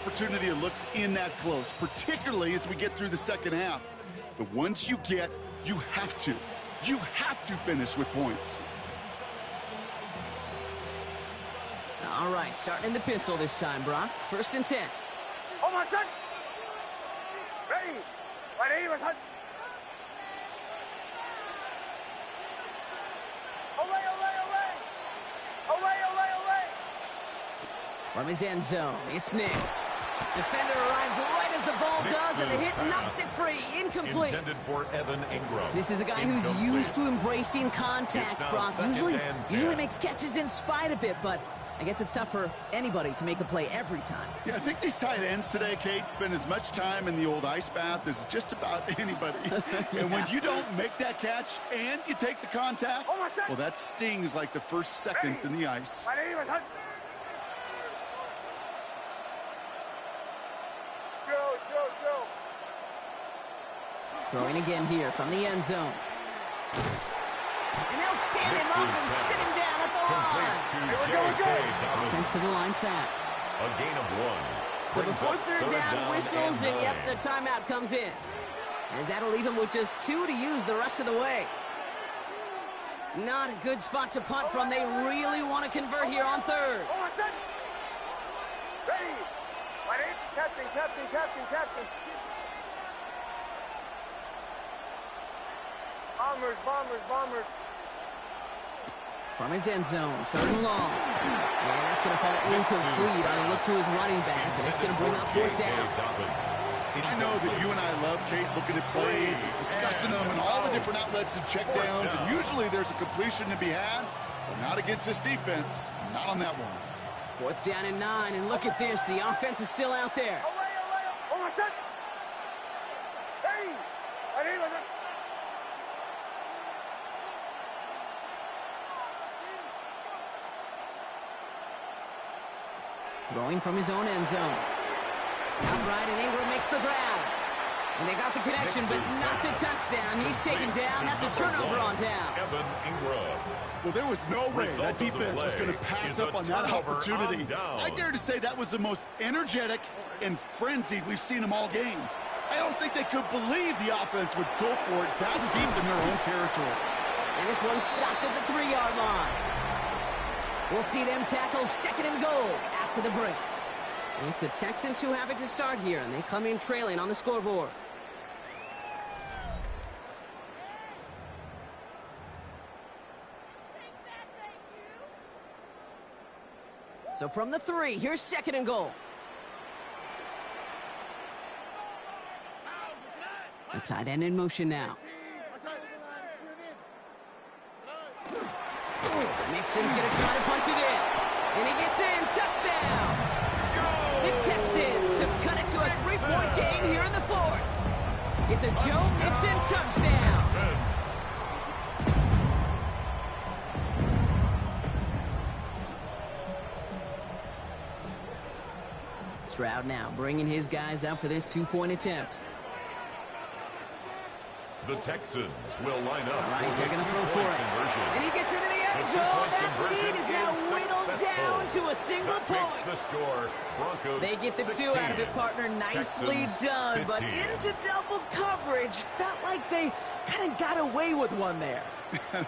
Opportunity that looks in that close, particularly as we get through the second half. The ones you get, you have to finish with points. All right, starting in the pistol this time, Brock. 1st and 10. Oh, my son! Ready! Ready, my son! Away, away, away! Away, away, away! From his end zone, it's Nix. Defender arrives right as the ball does, and the hit knocks it free. Incomplete. Intended for Evan Ingram. This is a guy who's used to embracing contact, Brock. Usually makes catches in spite of it, but I guess it's tough for anybody to make a play every time. Yeah, I think these tight ends today, Kate, spend as much time in the old ice bath as just about anybody. And when you don't make that catch and you take the contact, well, that stings like the first seconds in the ice. Throwing again here from the end zone. And they'll stand him up and sit him down at the line. Offensive line fast. A gain of 1. So before third down whistles, and yep, the timeout comes in. As that'll leave him with just 2 to use the rest of the way. Not a good spot to punt from. They really want to convert here on 3rd. Ready! Ready? Captain. Bombers. From his end zone, 3rd and long. And that's going to fall incomplete on a look to his running back, and it's going to bring up 4th down. I know that you and I love, Kate, looking at plays, discussing them, and all the different outlets and checkdowns, and usually there's a completion to be had, but not against this defense. Not on that one. 4th down and 9, and look at this. The offense is still out there. Oh, my son! Hey! Ready, my son! Throwing from his own end zone. Outright, and Ingram makes the grab. And they got the connection, but not the touchdown. He's taken down. That's a turnover on down. Evan Ingram. Well, there was no way that defense was going to pass up on that opportunity. I dare to say that was the most energetic and frenzied we've seen them all game. I don't think they could believe the offense would go for it that deep in their own territory. And this one stopped at the 3-yard line. We'll see them tackle 2nd and goal after the break. And it's the Texans who have it to start here, and they come in trailing on the scoreboard. So from the 3, here's 2nd and goal. A tight end in motion now. Mixon's going to try to punch it in. And he gets in. Touchdown! The Texans have cut it to a 3-point game here in the 4th. It's a Joe Mixon touchdown. Stroud now bringing his guys up for this 2-point attempt. The Texans will line up. Right, they're going to throw for it. And he gets into the end zone. That lead is now whittled down to a single point. They get the 2 out of it, partner. Nicely done. But into double coverage. Felt like they kind of got away with one there.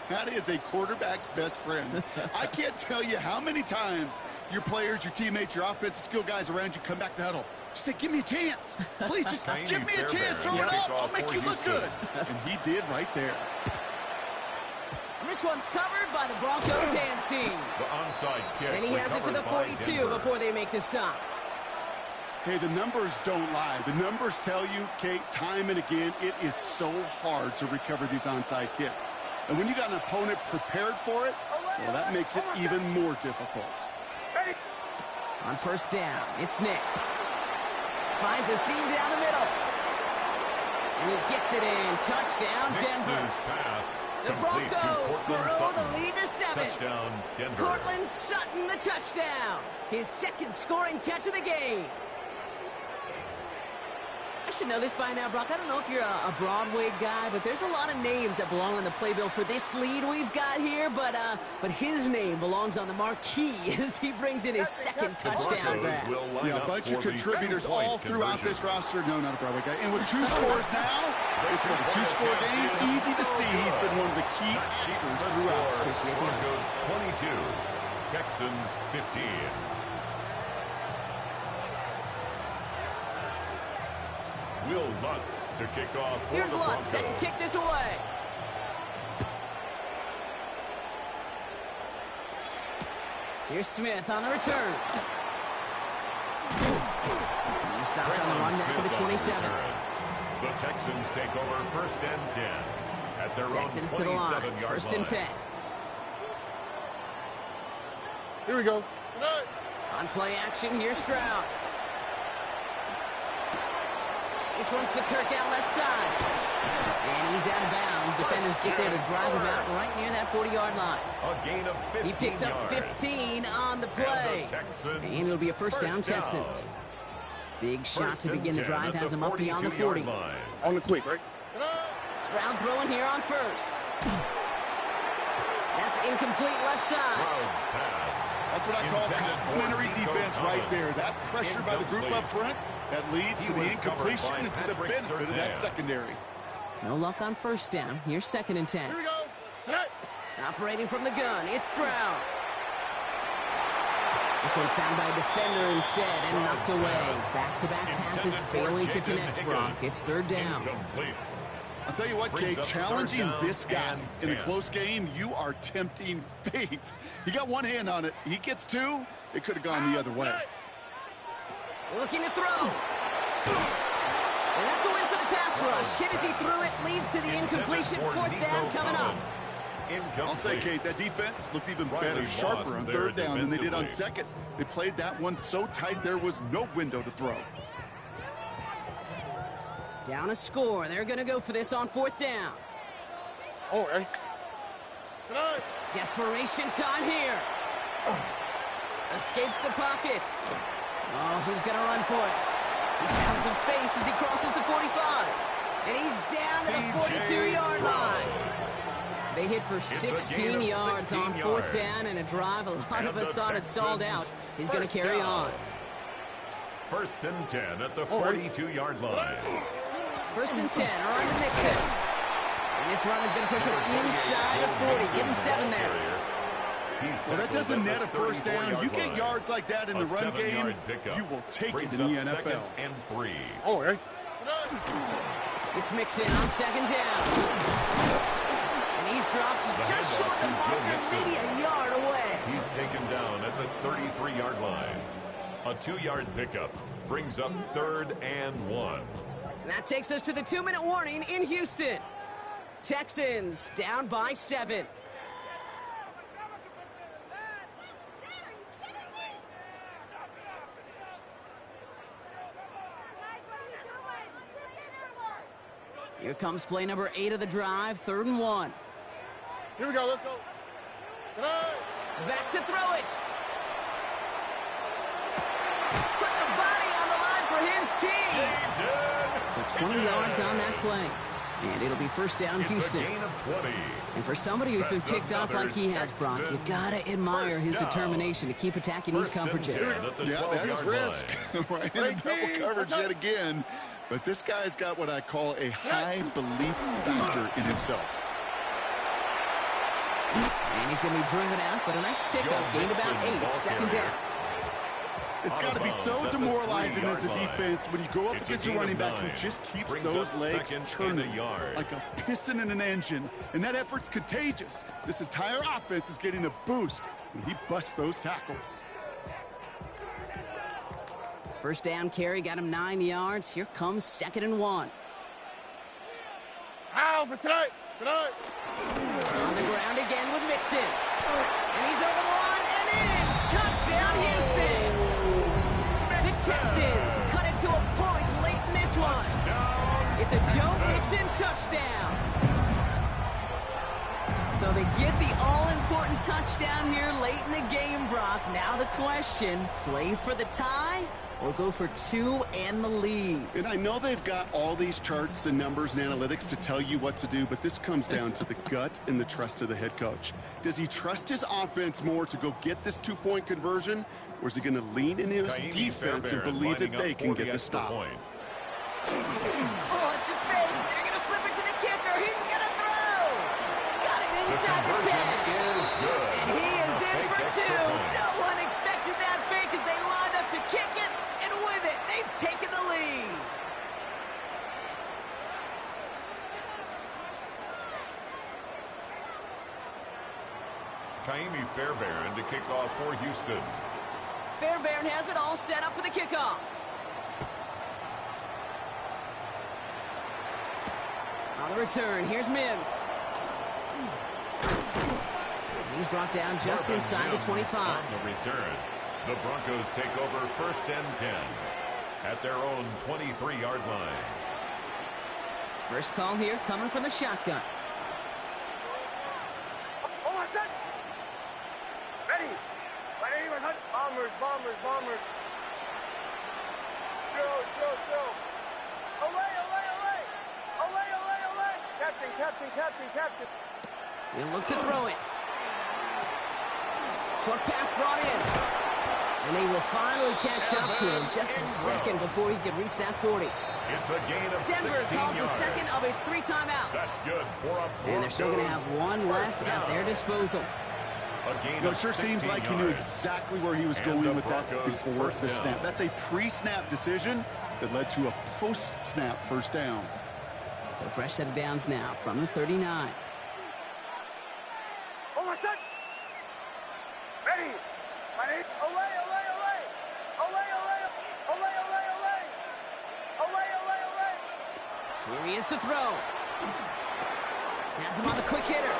That is a quarterback's best friend. I can't tell you how many times your players, your teammates, your offensive skill guys around you come back to huddle. Just say, give me a chance. Please, just give me a chance. Throw it up. I'll make you look good. And he did right there. And this one's covered by the Broncos hands team. The onside kick. And he has it to the 42 before they make the stop. Hey, the numbers don't lie. The numbers tell you, Kate, time and again, it is so hard to recover these onside kicks. And when you got an opponent prepared for it, well, that makes it even more difficult. On 1st down, it's Nix. Finds a seam down the middle. And he gets it in. Touchdown, Denver. The Broncos grow the lead to 7. Touchdown, Denver. Cortland Sutton, the touchdown. His 2nd scoring catch of the game. should know this by now, Brock. I don't know if you're a Broadway guy, but there's a lot of names that belong on the playbill for this lead we've got here. But his name belongs on the marquee as he brings in his second touchdown grab. Yeah, a bunch of contributors all throughout this roster. No, not a Broadway guy. And with 2 scores now, it's been a 2-score game. Easy to see he's been one of the key actors throughout. Broncos 22, Texans 15. Will Lutz to kick off for Here's the Lutz set to kick this away. Here's Smith on the return. He stopped on the run back of the 27. The Texans take over 1st and 10 at their Texans own to the line. 27-yard 1st and 10. Here we go. On play action, here's Stroud. This one's to Kirk out left side. And he's out of bounds. Defenders get there to drive him out right near that 40-yard line. A gain of 15 He picks up 15 on the play. And it'll be a first down, Texans. Big shot to begin the drive has him up beyond the 40. On the quick, right? Stroud throwing here on first. That's incomplete left side. That's what I call complimentary defense right there. That pressure by the group up front, that leads to the incompletion and to the benefit of that secondary. No luck on first down. Here's 2nd and 10. Here we go. Operating from the gun, it's Stroud. This one found by a defender instead and knocked away. Back-to-back passes failing to connect, Brock. It's 3rd down. I'll tell you what, Kate, challenging this guy in a close game, you are tempting fate. He got one hand on it. He gets 2. It could have gone the other way. Looking to throw. And that's a win for the pass rush. Hit as he threw it, leads to the incompletion. 4th down coming up. I'll say, Kate, that defense looked even better, sharper on 3rd down than they did on 2nd. They played that one so tight there was no window to throw. Down a score. They're going to go for this on 4th down. Oh, right. Desperation time here. Escapes the pocket. Oh, he's going to run for it. He's found some space as he crosses the 45. And he's down to the 42-yard line. They hit for 16 yards on 4th down and a drive. A lot of us thought it stalled out. He's going to carry on. 1st and 10 at the 42-yard line. 1st and 10 around the Mixon. And this run is going to push him inside the 40. Give him 7 there. Well, that doesn't net a first down. You get yards like that in the run game, you will take it in the NFL. And 3. Oh, right. It's Mixon on 2nd down. And he's dropped just short of the marker, maybe a yard away. He's taken down at the 33-yard line. A 2-yard pickup brings up 3rd and 1. And that takes us to the 2-minute warning in Houston. Texans down by 7. Here comes play number 8 of the drive, 3rd and 1. Here we go, let's go. Back to throw it. Put the body on the line for his team. So 20 yards on that play. And it'll be 1st down, Houston. It's a gain of 20. And for somebody who's been picked off like he has, Brock, you gotta admire his determination to keep attacking these coverages. Yeah, that is risk. Right in double coverage yet again. But this guy's got what I call a high belief factor in himself. And he's going to be driven out, but a nice pickup. Gained about 8, 2nd down. It's got to be so demoralizing as a defense when you go up against a running back who just keeps those legs turning like a piston in an engine. And that effort's contagious. This entire offense is getting a boost when he busts those tackles. 1st down carry, got him 9 yards. Here comes 2nd and 1. Ow, for tonight. On the ground again with Mixon. And he's over the line and in. Touchdown, Houston. The Texans cut it to a point late in this one. It's a Joe Mixon touchdown. So they get the all-important touchdown here late in the game, Brock. Now the question, play for the tie or go for 2 and the lead. And I know they've got all these charts and numbers and analytics to tell you what to do, but this comes down to the gut and the trust of the head coach. Does he trust his offense more to go get this 2-point conversion, or is he going to lean in his defense and believe that they can get the stop? Oh, it's a fake. They're going to flip it to the kicker. He's going to throw. Got it inside the 10. Is good. And he is in for 2. No one expected that fake as they lined up to kick it, and with it, they've taken the lead. Ka'imi Fairbairn to kick off for Houston. Fairbairn has it all set up for the kickoff. On the return, here's Mims. He's brought down just inside the 25. On the return, the Broncos take over 1st and 10 at their own 23-yard line. First call here coming from the shotgun. Oh, my son! Ready! Ready, my son! Bombers, bombers, bombers! Chill! Away! Captain! He'll look to throw it. Short pass brought in. And they will finally catch up to him just a second before he could reach that 40. It's a gain of Denver 16 calls yards. the second of its 3 timeouts. That's good for a And they're still going to have one left at their disposal. It sure seems like he knew exactly where he was going with that before the snap. That's a pre-snap decision that led to a post-snap first down. So fresh set of downs now from the 39. Oh, my son! Ready! Ready! Away! Here he is to throw. Has him on the quick hitter.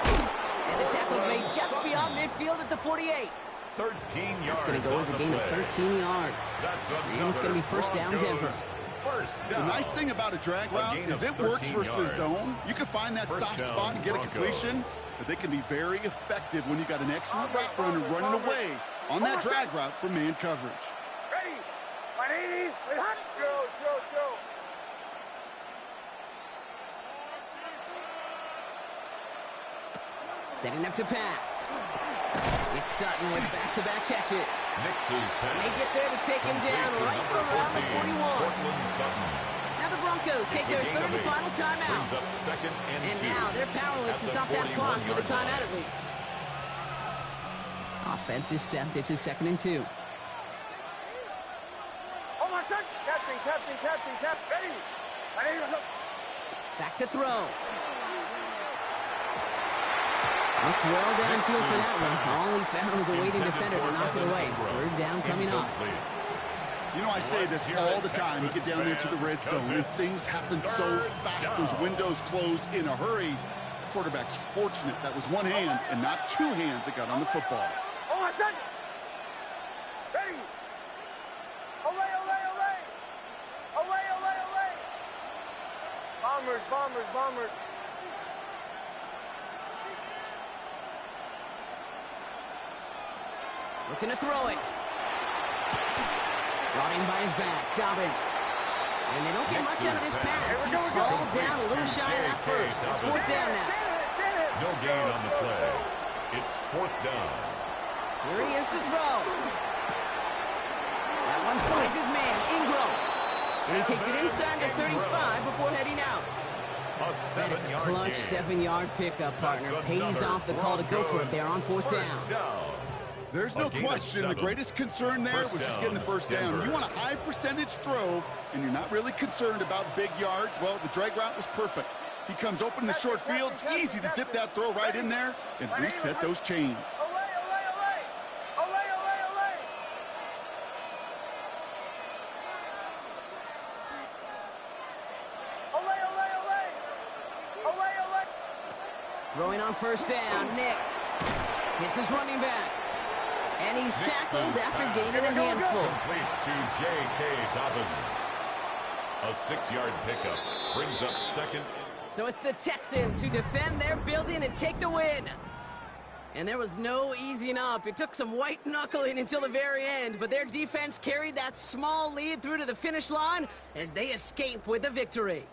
And the tackle's made just beyond midfield at the 48. 13 yards. That's going to go as a gain of 13 yards. And it's going to be first down, Denver. The nice thing about a drag route is it works versus zone. You can find that soft spot and get a completion, but they can be very effective when you got an excellent route runner running away on that drag route for man coverage. Ready! 180! Joe! Setting up to pass. It's Sutton with back-to-back catches. Nix's pass. They get there to take him down right around the 41. Cortland Sutton. Now the Broncos take their 3rd and final timeout. Brings up 2nd and 2. now they're powerless to stop that clock with a timeout at least. Offense is set. This is 2nd and 2. Oh, my son! Captain! Ready! Ready, my son! Back to throw. Looked well downfield for that one. All he found was a waiting defender to knock it away. 3rd down coming up. You know, I say this all the time. You get down there to the red zone, and things happen so fast. Those windows close in a hurry. The quarterback's fortunate that was one hand and not 2 hands that got on the football. Oh, my son! Ready! Away! Bombers! Looking to throw it. Brought in by his back, Dobbins. And they don't get much out of this pass. He's fallen down a little shy of that first. It's 4th down now. No gain on the play. It's 4th down. Here he is to throw. That one finds his man, Ingram. And he takes it inside the 35 before heading out. That is a clutch 7-yard pickup, partner. Pays off the call to go for it there on 4th down. There's no question. The greatest concern there was just getting the first down. You want a high percentage throw, and you're not really concerned about big yards. Well, the drag route was perfect. He comes open in the short field. It's easy to zip that throw right in there and reset those chains. Throwing on 1st down, Nix. Hits his running back. And he's tackled after gaining a handful. Complete to J.K. Dobbins. A 6-yard pickup brings up 2nd. So it's the Texans who defend their building and take the win. And there was no easing up. It took some white knuckling until the very end, but their defense carried that small lead through to the finish line as they escape with a victory.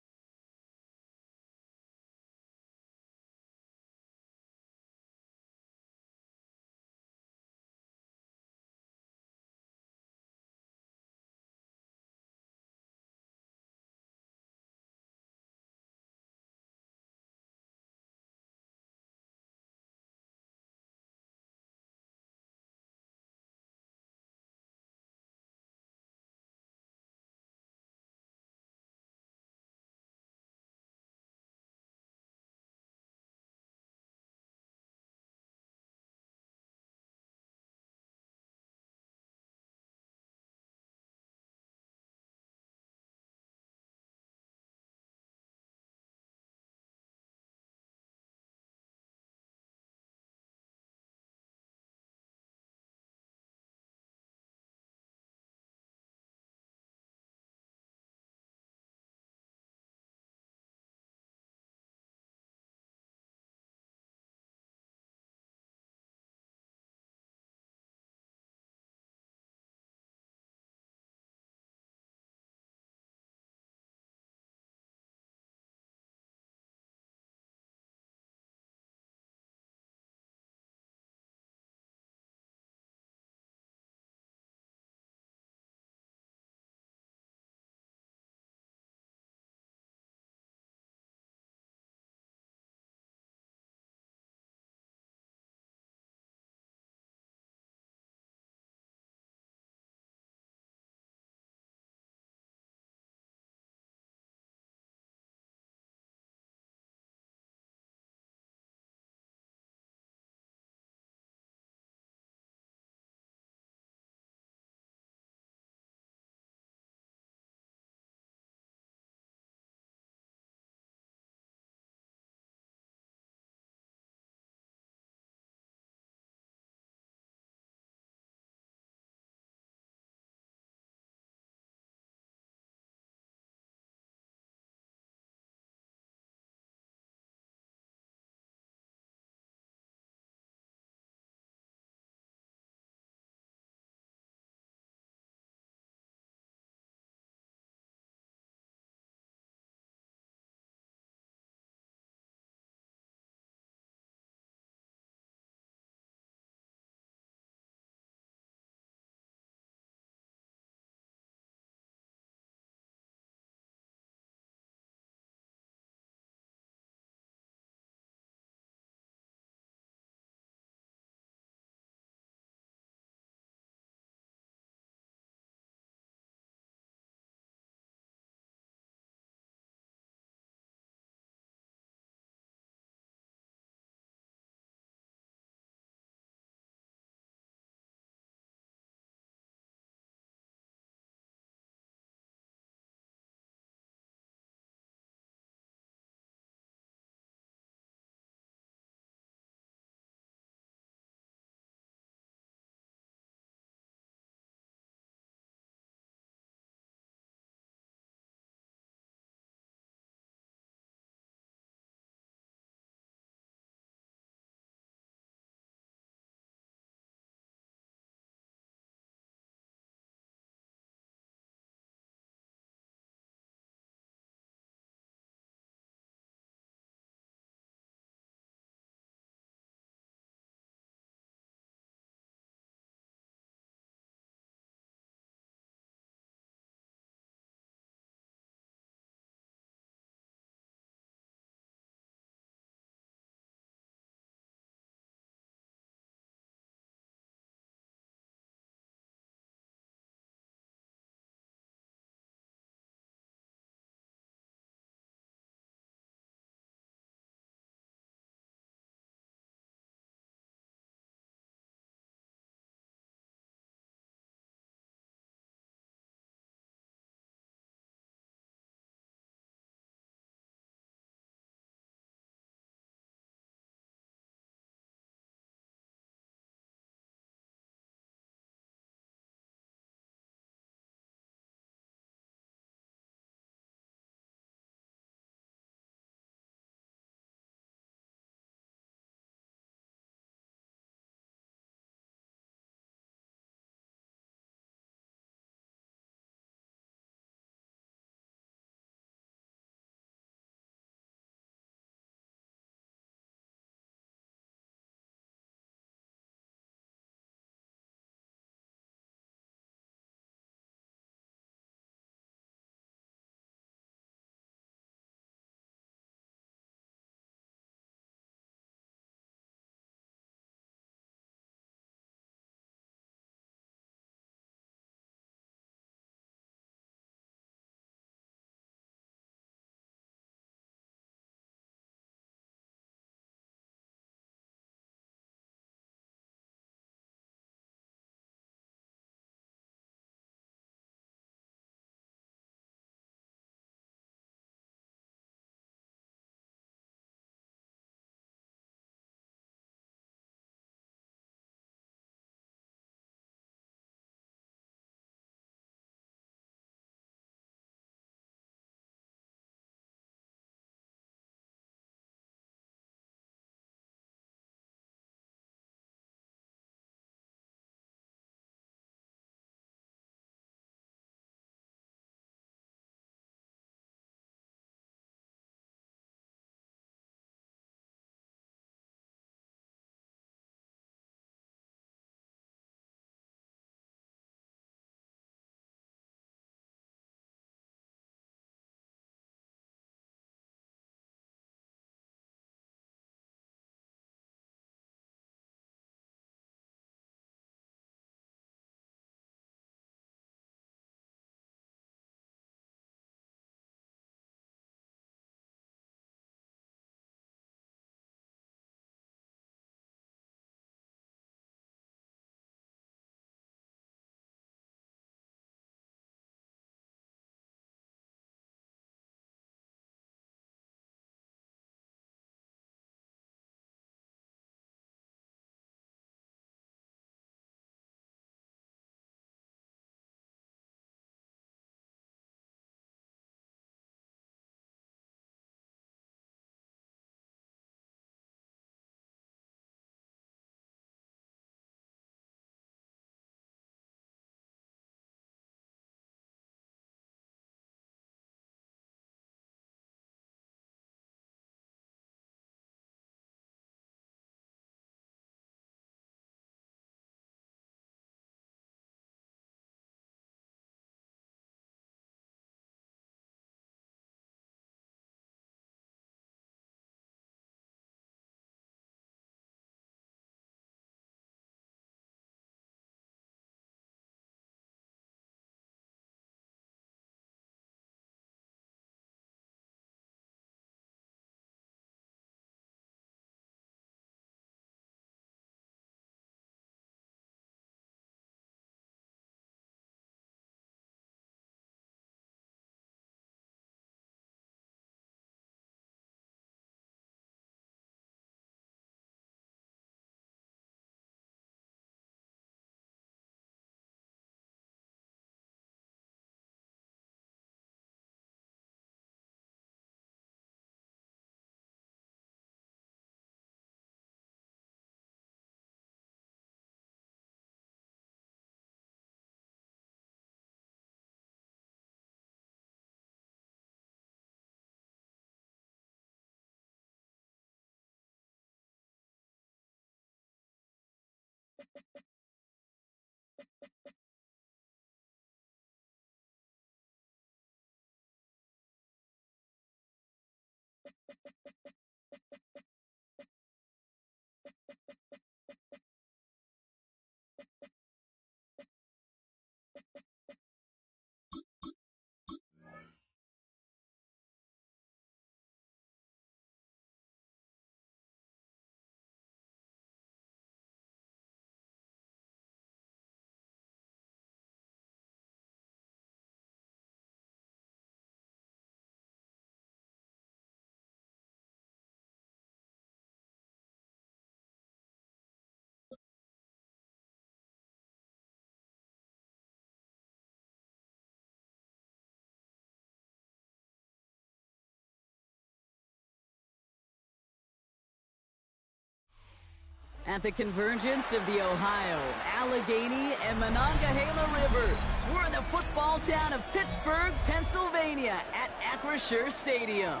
At the convergence of the Ohio, Allegheny, and Monongahela Rivers, we're in the football town of Pittsburgh, Pennsylvania at Acrisure Stadium.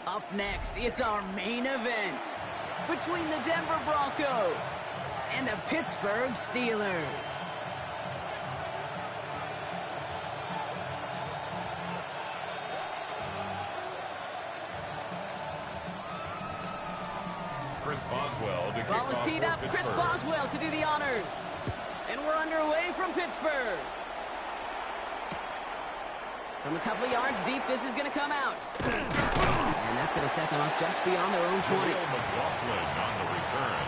Up next, it's our main event between the Denver Broncos and the Pittsburgh Steelers. Chris Boswell to kick Ball is off teed for up. Chris Pittsburgh. Boswell to do the honors. And we're underway from Pittsburgh. From a couple of yards deep, this is going to come out. And that's going to set them up just beyond their own 20. Will McLaughlin on the return.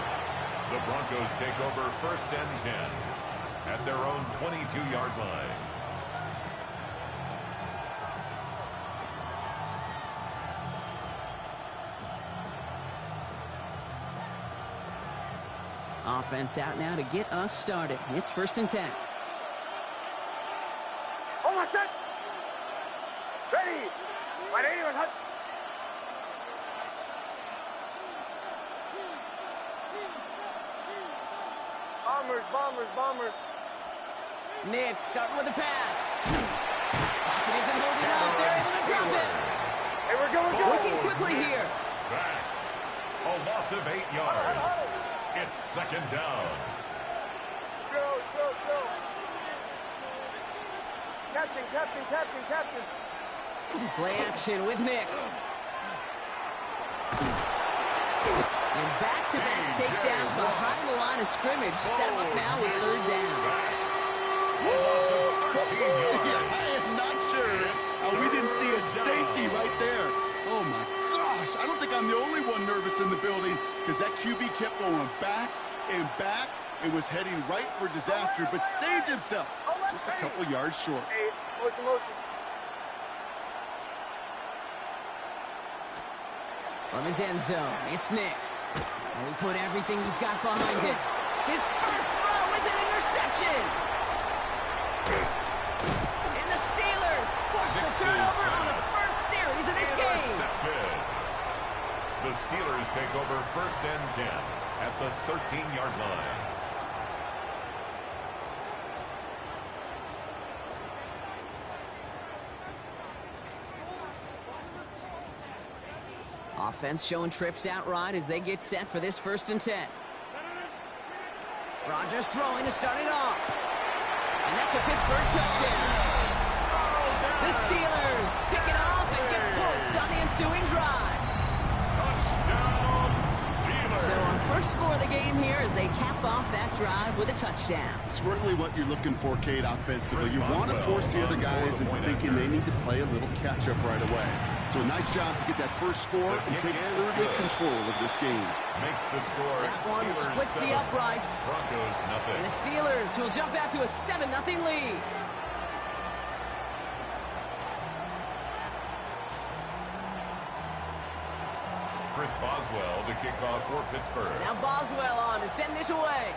The Broncos take over 1st and 10 at their own 22-yard line. Offense out now to get us started. It's 1st and 10. Almost set. Ready. By anyone hut. Bombers, bombers, bombers. Nick starting with the pass. Pocket isn't holding up. They're able to drop it. Hey, we're going, go. Working quickly here. Sacked. A loss of 8 yards. It's 2nd down. Chill. Captain. Play action with Nix. And back-to-back takedowns behind the line of scrimmage. Set him up now with 3rd down. A loss of 13 yards. Yeah, I am not sure how we didn't see a safety right there. Oh, my gosh. I don't think I'm the only one nervous in the building because that QB kept going back and back and was heading right for disaster, but saved himself just a couple yards short. Hey, motion. From his end zone, it's Nix. And we put everything he's got behind it. His first throw is an interception. And the Steelers force the turnover on the first series of this game. The Steelers take over 1st and 10 at the 13-yard line. Offense showing trips out right as they get set for this 1st and 10. Rodgers throwing to start it off. And that's a Pittsburgh touchdown. The Steelers pick it off and get points on the ensuing drive. Touchdown, Steelers. So our first score of the game here as they cap off that drive with a touchdown. Certainly what you're looking for, Kate, offensively. You want to force the other guys into thinking they need to play a little catch-up right away. So nice job to get that first score and take early control of this game. Makes the score. That one Steelers splits 7, the uprights. Broncos nothing. And the Steelers will jump out to a 7-0 lead. Chris Boswell to kick off for Pittsburgh. Now Boswell on to send this away.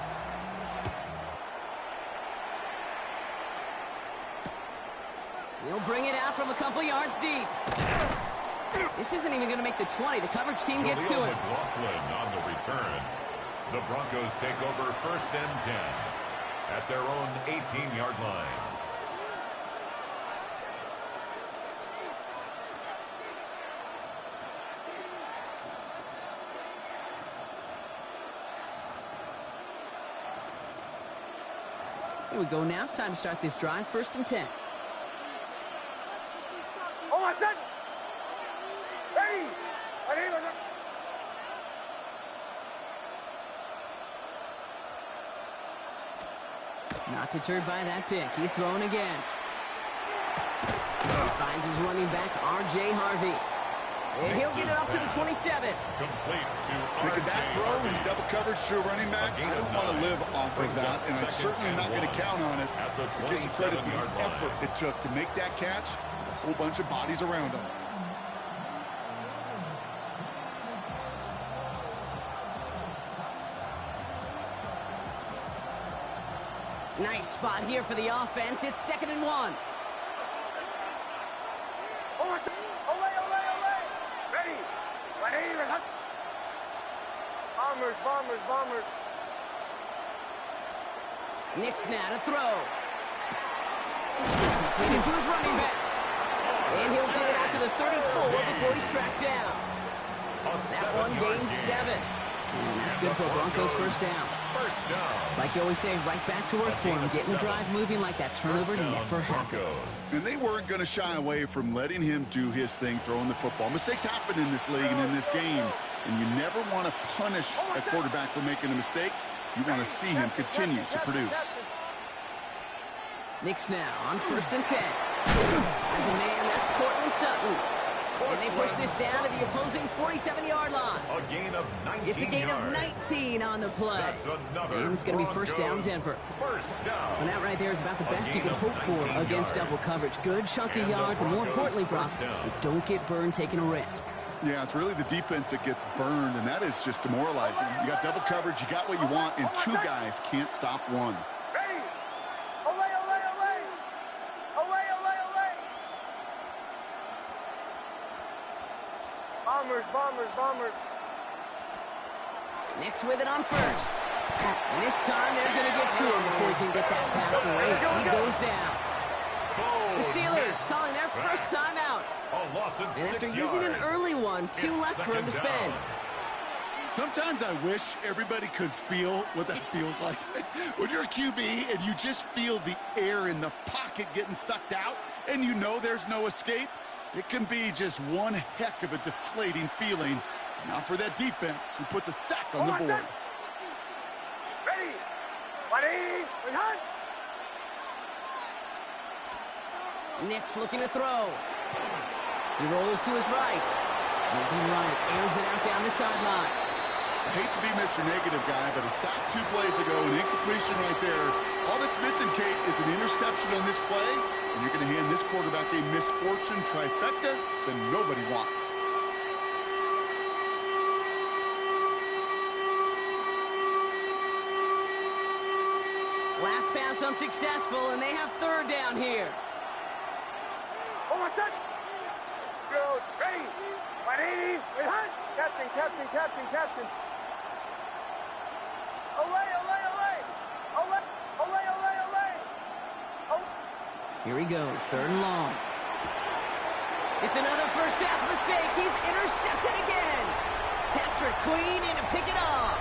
He'll bring it out from a couple yards deep. This isn't even going to make the 20. The coverage team gets to it. McLaughlin on the return. The Broncos take over 1st and 10 at their own 18-yard line. Here we go now. Time to start this drive. 1st and 10. Oh, my son! Ready! Not deterred by that pick. He's throwing again. He finds his running back, R.J. Harvey. And he'll get it up to the 27. Complete to Making that throw in double coverage to a running back, I don't want to live off of that, and I'm certainly not going to count on it. It gives credit to the effort it took to make that catch, a whole bunch of bodies around him. Nice spot here for the offense. It's 2nd and 1. Ready! Bombers, bombers, bombers. Nix now to throw. Completed to his running back. And he'll get it out to the 34 before he's tracked down. That one gains 7. And that's good for Broncos' 1st down. It's like you always say, right back to work for him. Getting the drive moving like that turnover never happened. And they weren't going to shy away from letting him do his thing, throwing the football. Mistakes happen in this league and in this game. And you never want to punish a quarterback for making a mistake. You want to see him continue to produce. Nix now on 1st and 10. As a man, that's Cortland Sutton. And they push this down to the opposing 47-yard line. A gain of 19 It's a gain of 19 on the play. And it's going to be 1st down, Denver. And that right there is about the best you can hope for against double coverage. Good chunky yards, and more importantly, Brock, you don't get burned taking a risk. Yeah, it's really the defense that gets burned, and that is just demoralizing. You got double coverage, you got what you want, and 2 guys can't stop one. Ready! Away, away, away! Away, away, away! Bombers, bombers, bombers. Nix with it on 1st. And this time they're going to get to him before he can get that pass away. He goes down. The Steelers calling their 1st time out. And after using an early one, 2 left for him to spend. Sometimes I wish everybody could feel what that feels like. When you're a QB and you just feel the air in the pocket getting sucked out and you know there's no escape, it can be just one heck of a deflating feeling. Not for that defense who puts a sack on the board. Ready! Ready! Ready! Nix looking to throw. He rolls to his right. Moving right, airs it out down the sideline. I hate to be Mr. Negative Guy, but a sack 2 plays ago, an incompletion right there. All that's missing, Kate, is an interception on this play, and you're going to hand this quarterback a misfortune trifecta that nobody wants. Last pass unsuccessful, and they have 3rd down here. Oh, my son! Go, ready! Ready! Ready! Captain, captain, captain, captain. Away, away, away! Away, away, away, away! Oh. Here he goes, 3rd and long. It's another 1st half mistake. He's intercepted again. Patrick Queen in to pick it off.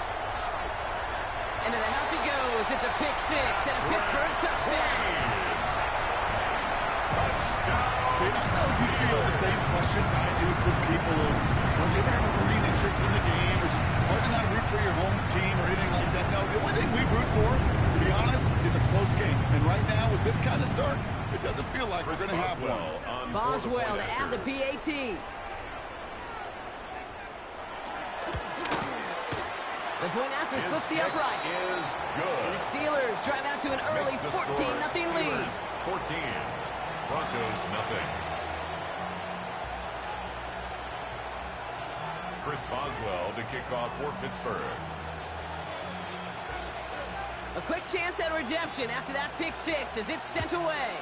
Into the house he goes. It's a pick 6 and a Pittsburgh touchdown. I know you feel the same questions I do from people as, well, you ever have a green interest in the game, or is it hard to not root for your home team or anything like that? No, the only thing we root for, to be honest, is a close game. And right now, with this kind of start, it doesn't feel like we're going to have one. Boswell to add the PAT. The point after splits the upright. And the Steelers drive out to an early 14-0 lead. 14. Broncos, nothing. Chris Boswell to kick off for Pittsburgh. A quick chance at redemption after that pick 6 as it's sent away.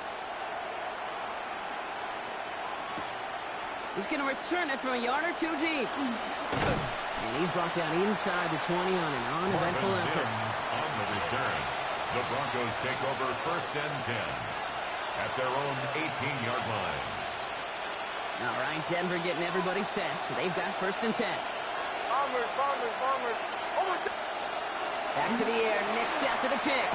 He's going to return it from a yard or 2 deep. And he's brought down inside the 20 on an uneventful effort. On the return, the Broncos take over 1st and 10 at their own 18-yard line. All right, Denver getting everybody set. So they've got 1st and 10. Bombers, bombers, bombers. Oh, my... Back to the air, Nix after the pick.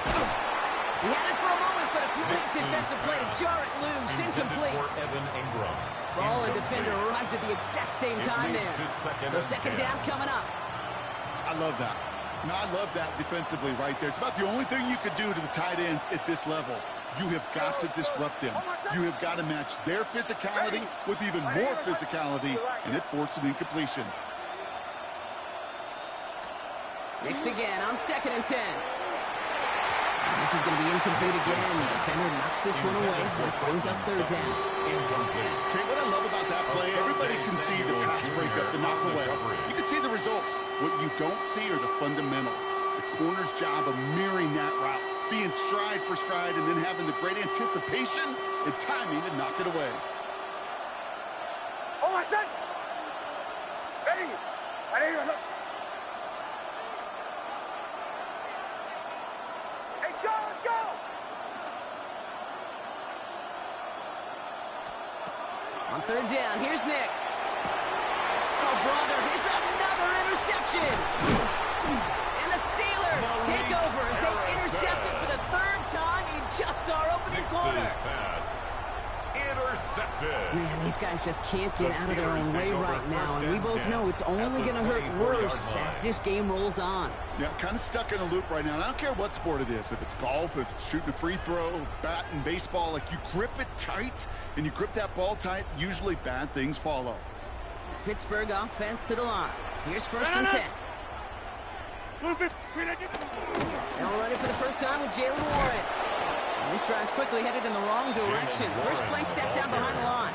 He had it for a moment, but a quick defensive play to jar it loose. Incomplete. Evan Ingram. Ball and defender arrived at the exact same time there. So second down coming up. I love that. Now, I love that defensively right there. It's about the only thing you could do to the tight ends at this level. You have got to disrupt them. You have got to match their physicality with even more physicality, and it forced an incompletion. Nix again on 2nd and 10. This is going to be incomplete again. The defender knocks this one away. That brings up 3rd down. Okay, what I love about that play, everybody can see the pass breakup, the knock away. You can see the result. What you don't see are the fundamentals. The corner's job of mirroring that route, being stride for stride, and then having the great anticipation and timing to knock it away. Oh, my son! Ready! Hey, Sean, let's go! On 3rd down, here's Nix. Oh, brother, it's another interception. And the Steelers take over as they intercept it for the 3rd time in just our opening quarter. Pass intercepted. Man, these guys just can't get out of their own way right now, and we both know it's only going to hurt worse as this game rolls on. Yeah, kind of stuck in a loop right now. And I don't care what sport it is. If it's golf, if it's shooting a free throw, bat and baseball, like you grip it tight and you grip that ball tight, usually bad things follow. Pittsburgh offense to the line. Here's 1st and 10. They'll run it for the first time with Jaylen Warren. And this drive's quickly headed in the wrong direction. First play set down behind the line.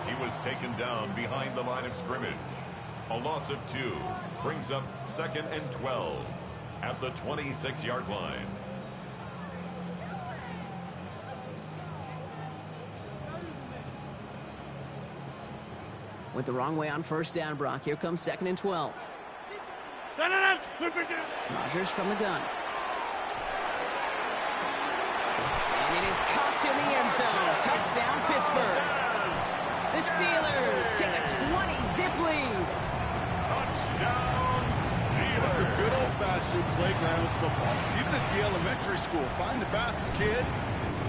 He was taken down behind the line of scrimmage. A loss of 2 brings up 2nd and 12 at the 26-yard line. Went the wrong way on 1st down, Brock. Here comes 2nd and 12. Rodgers from the gun. And it is caught in the end zone. Touchdown, Pittsburgh. The Steelers take a 20-zip lead. Touchdown, Steelers. That's some good old-fashioned playground football. Even at the elementary school, find the fastest kid,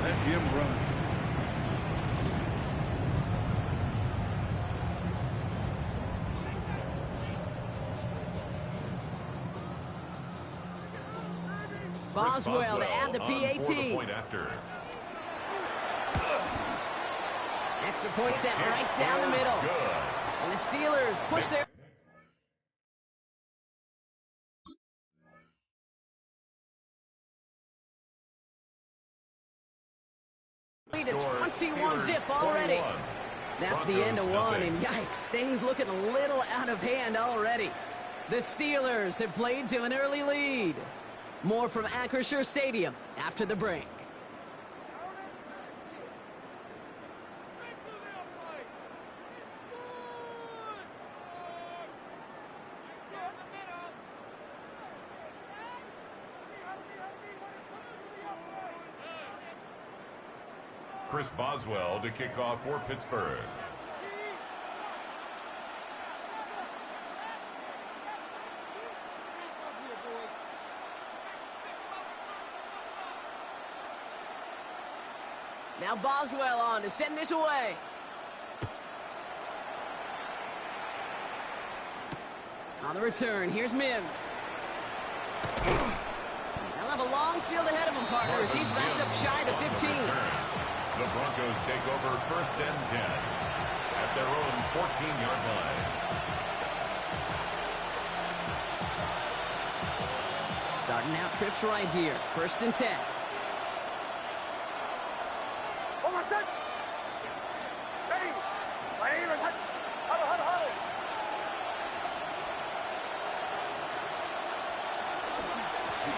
let him run. Boswell to add the PAT. Extra point set right down the middle. And the Steelers push their... lead at 21-zip already. That's the end of one, and yikes, things looking a little out of hand already. The Steelers have played to an early lead. More from Acrisure Stadium after the break. Chris Boswell to kick off for Pittsburgh. Now Boswell on to send this away. On the return, here's Mims. They'll have a long field ahead of him, partners. He's wrapped up shy of the 15. The Broncos take over 1st and 10 at their own 14-yard line. Starting out trips right here. 1st and 10.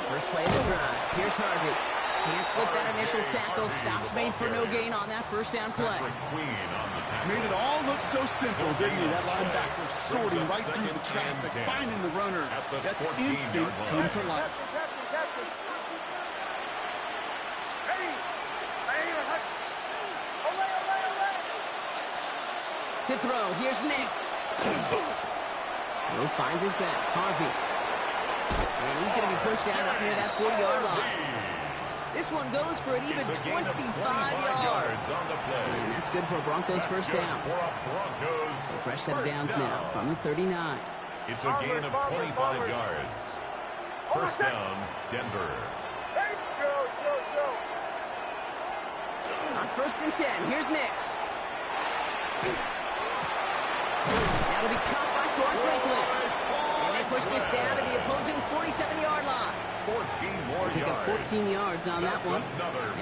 First play of the drive. Here's Harvey. Can't slip that initial tackle. Stops made for no gain on that 1st down play. Made it all look so simple, didn't he? That linebacker sorting right through the traffic, finding the runner. That's instincts come to life. To throw, here's Nix. Throw finds his back. Harvey. And he's going to be pushed out up near that 40-yard line. This one goes for an even 25 yards. On the play. And that's good for a Broncos first down. For a Broncos So fresh set of downs now from the 39. It's a gain of 25 yards. First down, Denver. Hey, Joe. On first and 10, here's Nix. That'll be caught by Troy Franklin. And they push this down to the opposing 47-yard line. 14 more Pick up 14 yards on that one.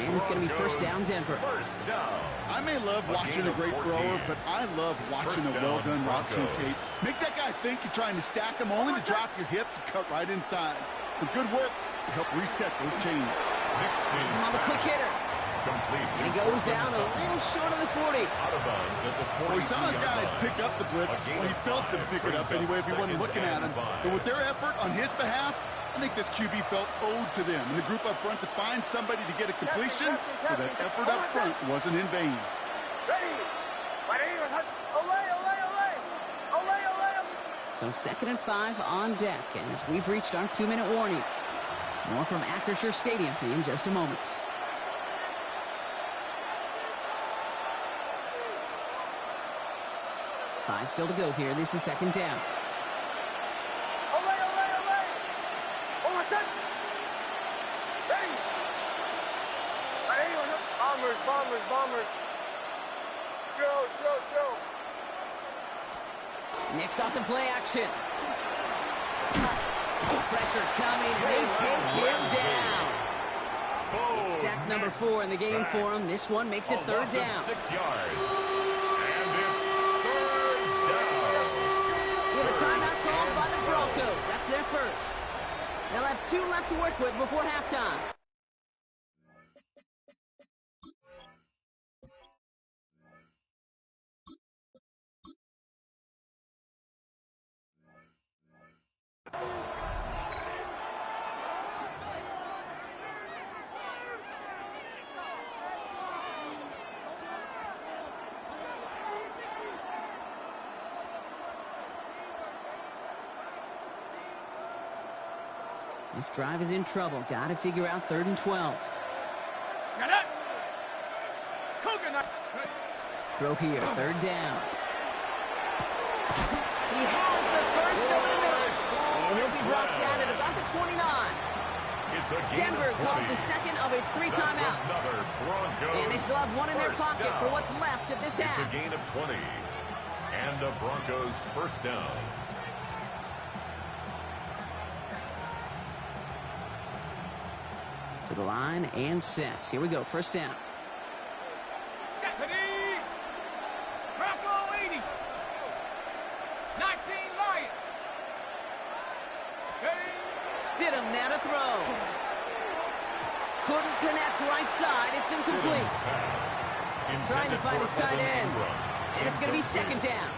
And it's going to be first down, Denver. First down. I may love watching a great thrower, but I love watching a well-done route too, Kate. Make that guy think you're trying to stack him, only to drop your hips and cut right inside. Some good work to help reset those chains. He's on the quick hitter. Complete. And he goes down a little short of the 40. Out of bounds at the 40. Well, he saw his guys pick up the blitz. Well, he felt them pick it up anyway if he wasn't looking at him. But with their effort on his behalf, I think this QB felt owed to them and the group up front to find somebody to get a completion, so that effort up front wasn't in vain. Ready. So 2nd and 5 on deck as we've reached our 2-minute warning. More from Acrisure Stadium in just a moment. Five still to go here. This is 2nd down. Ready. Bombers. Joe. Nix off the play action. Pressure coming, and they take him down. It's sack number 4 in the game for him. This one makes it 3rd down. 6 yards. And it's 3rd down. We have a timeout called by the Broncos. That's their first. They'll have 2 left to work with before halftime. This drive is in trouble. Got to figure out 3rd and 12. Shut up. Coconut. Throw here, 3rd down. He has the first over the middle. And he'll be brought down at about the 29. It's a Denver calls the second of its 3 timeouts. And they still have 1 in their pocket for what's left of this half. It's a gain of 20. And the Broncos first down. To the line and set. Here we go, first down. Stephanie. Bronco 80. 19 Lion. Stidham now to throw. Couldn't connect right side. It's incomplete. Trying to find his tight end. And it's going to be 2nd down.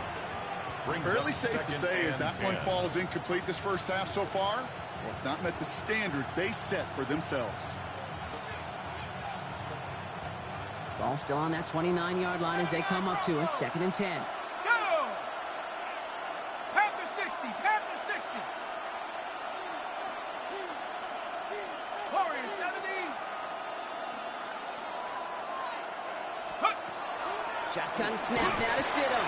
Fairly safe to say as that one falls incomplete this first half so far. Well, it's not met the standard they set for themselves. Ball still on that 29-yard line as they come up to it. 2nd and 10. Go! Panther 60. Panther 60. Warrior 70. Shotgun snap now to Stidham.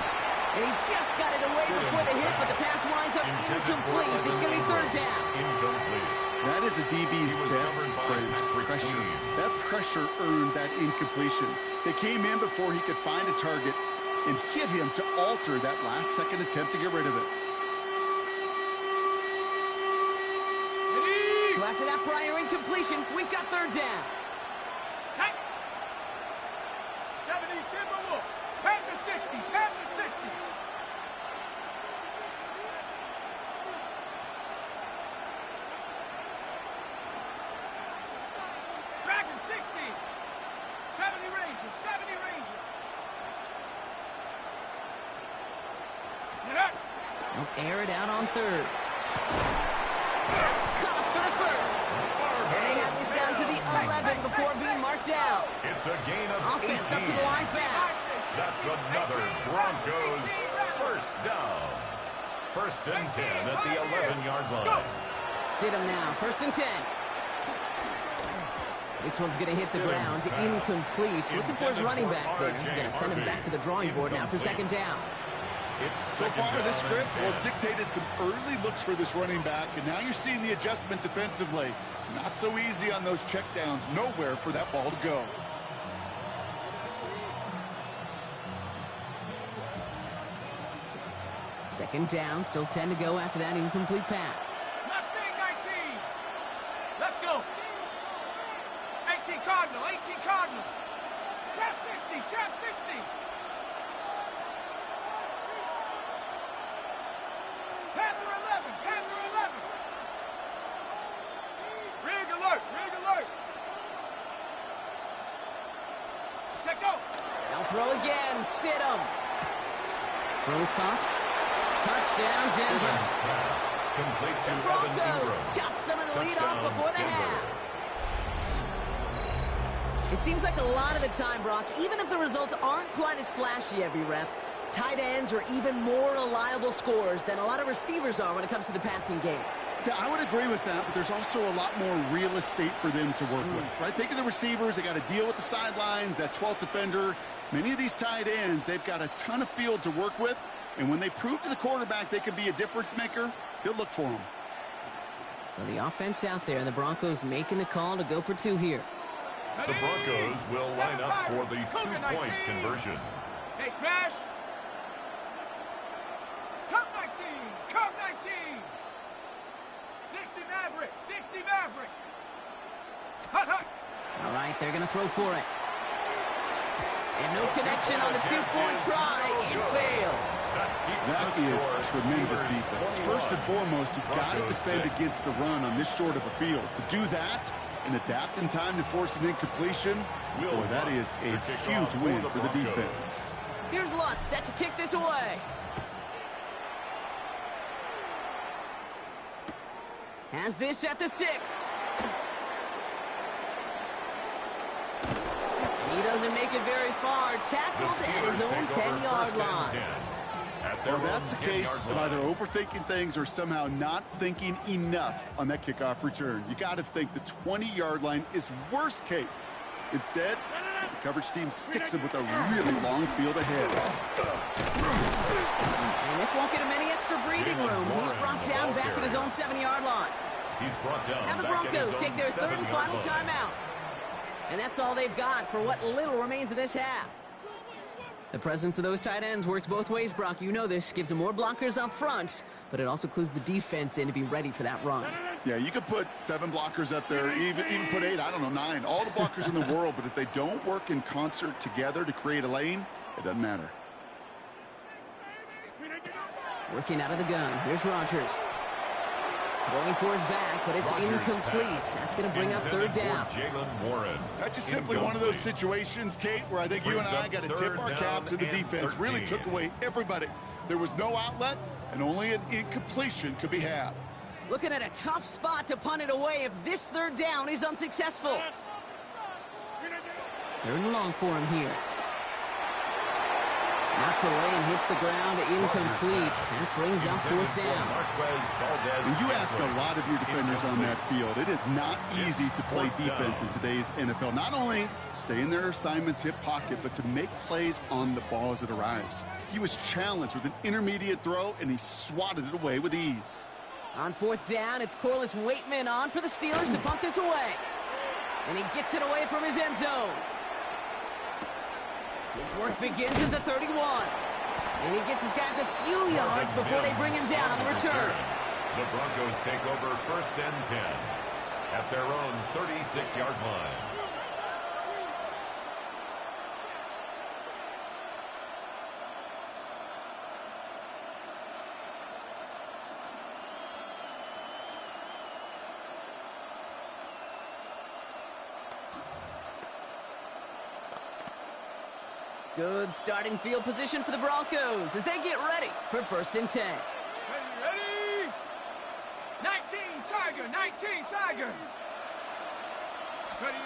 And he just got it away before the hit, but the pass winds up incomplete. It's going to be 3rd down. Incomplete. That is a DB's best friend, pressure. That pressure earned that incompletion. They came in before he could find a target and hit him to alter that last-second attempt to get rid of it. So after that prior incompletion, we've got 3rd down. 70 Timberwolf. Panther 60. Panther 60. Dragon 60. 70 Ranger. 70 Ranger. They'll air it out on 3rd. That's caught for the first. And they have this down to the 11 before being marked down. It's a gain of Offense 18. up to the line fast. That's another Broncos first down. 1st and 10 at the 11-yard line. Stidham now, 1st and 10. This one's going to hit the ground. Incomplete. Looking for his running back there. Going to send him back to the drawing board now for second down. So far, this script, well, it's dictated some early looks for this running back, and now you're seeing the adjustment defensively. Not so easy on those checkdowns. Nowhere for that ball to go. Second down, still 10 to go after that incomplete pass. Mustang 19. Let's go. 18 Cardinal, 18 Cardinal. Trap 60, trap 60. Panther 11, Panther 11. Rig alert, rig alert. Check out. Now throw again, Stidham. Throws caught. Touchdown, Denver. Complete to The Broncos chop some of the lead off before the half. It seems like a lot of the time, Brock, even if the results aren't quite as flashy every rep, tight ends are even more reliable scorers than a lot of receivers are when it comes to the passing game. Yeah, I would agree with that, but there's also a lot more real estate for them to work with, right? Think of the receivers. They got to deal with the sidelines, that 12th defender. Many of these tight ends, they've got a ton of field to work with, and when they prove to the quarterback they could be a difference maker, he'll look for them. So the offense out there, and the Broncos making the call to go for two here. The Broncos will line up for the two-point conversion. Hey, smash. Cup 19, Cup 19. 60 Maverick, 60 Maverick. Hut, hut. All right, they're going to throw for it. And no connection on the two-point try. It fails. That is tremendous defense. First and foremost, you've got to defend against the run on this short of a field. To do that and adapt in time to force an incompletion, boy, that is a huge win for the defense. Here's Lutz set to kick this away. Has this at the 6. He doesn't make it very far. Tackled at his own 10-yard line. Well, that's the case of either overthinking things or somehow not thinking enough on that kickoff return. You got to think the 20-yard line is worst case. Instead, the coverage team sticks him with a really long field ahead. And this won't get him any extra breathing room. He's brought down back at his own 7-yard line. He's brought down. Now the Broncos take their third and final timeout. And that's all they've got for what little remains of this half. The presence of those tight ends works both ways, Brock. You know this. Gives them more blockers up front, but it also clues the defense in to be ready for that run. Yeah, you could put 7 blockers up there, even put 8, I don't know, 9. All the blockers in the world, but if they don't work in concert together to create a lane, it doesn't matter. Working out of the gun. Here's Rodgers. Going for his back, but it's incomplete. That's going to bring up third down. Jalen Warren. That's just simply one of those situations, Kate, where I think you and I got to tip our cap to the defense. Really took away everybody. There was no outlet, and only an incompletion could be had. Looking at a tough spot to punt it away if this third down is unsuccessful. Third and long for him here. Knocked away and hits the ground, incomplete. That brings up fourth down. And you ask a lot of your defenders on that field. It is not easy to play defense in today's NFL. Not only stay in their assignment's hip pocket, but to make plays on the ball as it arrives. He was challenged with an intermediate throw, and he swatted it away with ease. On fourth down, it's Corliss Waitman on for the Steelers to punt this away. And he gets it away from his end zone. His work begins at the 31. And he gets his guys a few yards before they bring him down on the return. The Broncos take over first and 10 at their own 36-yard line. Good starting field position for the Broncos as they get ready for first and 10. Ready? 19 Tiger, 19 Tiger. Ready?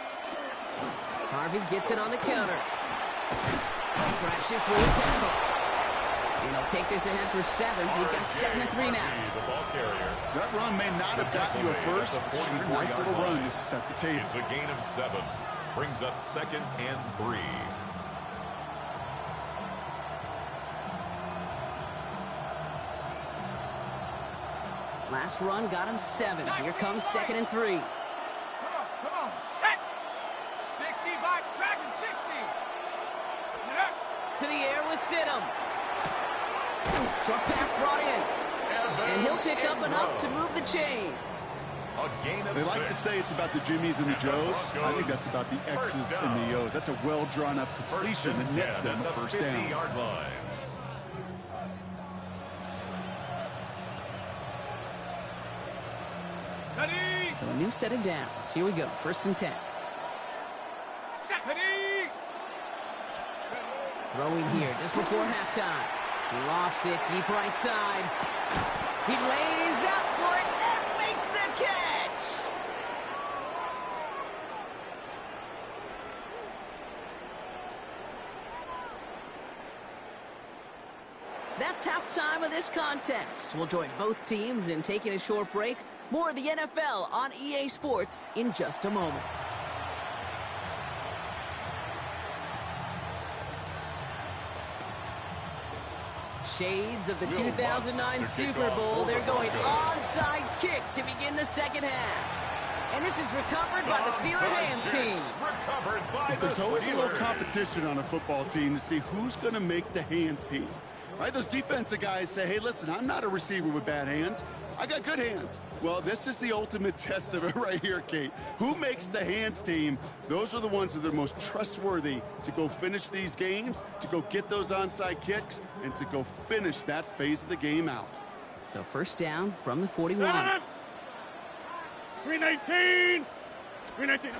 Harvey gets it on the counter. Crashes through a tackle. And he'll take this ahead for 7. We've got 7 and 3 now. The ball carrier. That run may not have gotten you a first. Sure, nice little run to set the table. It's a gain of 7. Brings up 2nd and 3. Last run got him 7. Here comes 2nd and 3. Come on, set. 60 by Dragon, 60. To the air with Stidham. Short pass brought in. And he'll pick up enough to move the chains. A gain of They like 6. to say it's about the Jimmies and the Joes. I think that's about the X's and the O's. That's a well-drawn-up completion that nets them a first down. 50-yard line. So a new set of downs. Here we go. 1st and 10. Throwing here just before halftime. He lofts it deep right side. He lays out for it and makes the catch. That's halftime of this contest. We'll join both teams in taking a short break. More of the NFL on EA Sports in just a moment. Shades of the 2009 Super Bowl. They're going onside kick to begin the second half. And this is recovered by the Steeler hands team. Recovered by the There's always a little Steelers. competition on a football team to see who's going to make the hands team. Right? Those defensive guys say, hey, listen, I'm not a receiver with bad hands. I got good hands. Well, this is the ultimate test of it right here, Kate. Who makes the hands team? Those are the ones that are the most trustworthy to go finish these games, to go get those onside kicks, and to go finish that phase of the game out. So 1st down from the 41. 319. 319.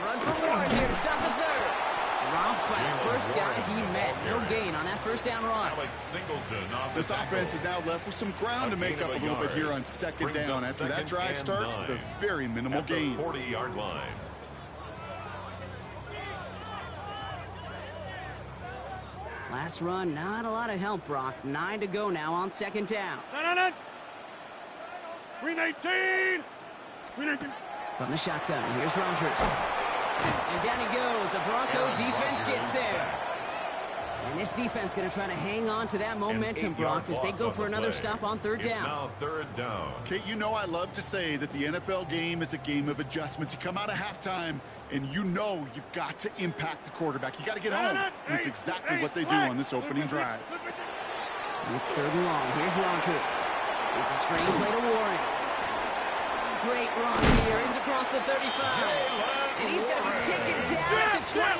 Run for Warren here to stop the 3rd. Rob Flat, first guy he met. No gain on that 1st down run. Alex Singleton on the This tackle. offense is now left with some ground to make up a little bit here on 2nd Brings down. up After that 2nd drive and starts 9. with a very minimal At the gain. 40-yard line. Last run, not a lot of help, Brock. 9 to go now on 2nd down. 319. 319. From the shotgun, here's Rodgers. And down he goes. The Bronco defense gets there. And this defense going to try to hang on to that momentum, Brock, as they go for another stop on 3rd down. It's now 3rd down. Kate, you know I love to say that the NFL game is a game of adjustments. You come out of halftime, and you know you've got to impact the quarterback. You got to get home. And it's exactly what they do on this opening drive. It's 3rd and long. Here's Rodgers. It's a screen play to Warren. Great run here. He's across the 35. And he's going to be taken down at the 28.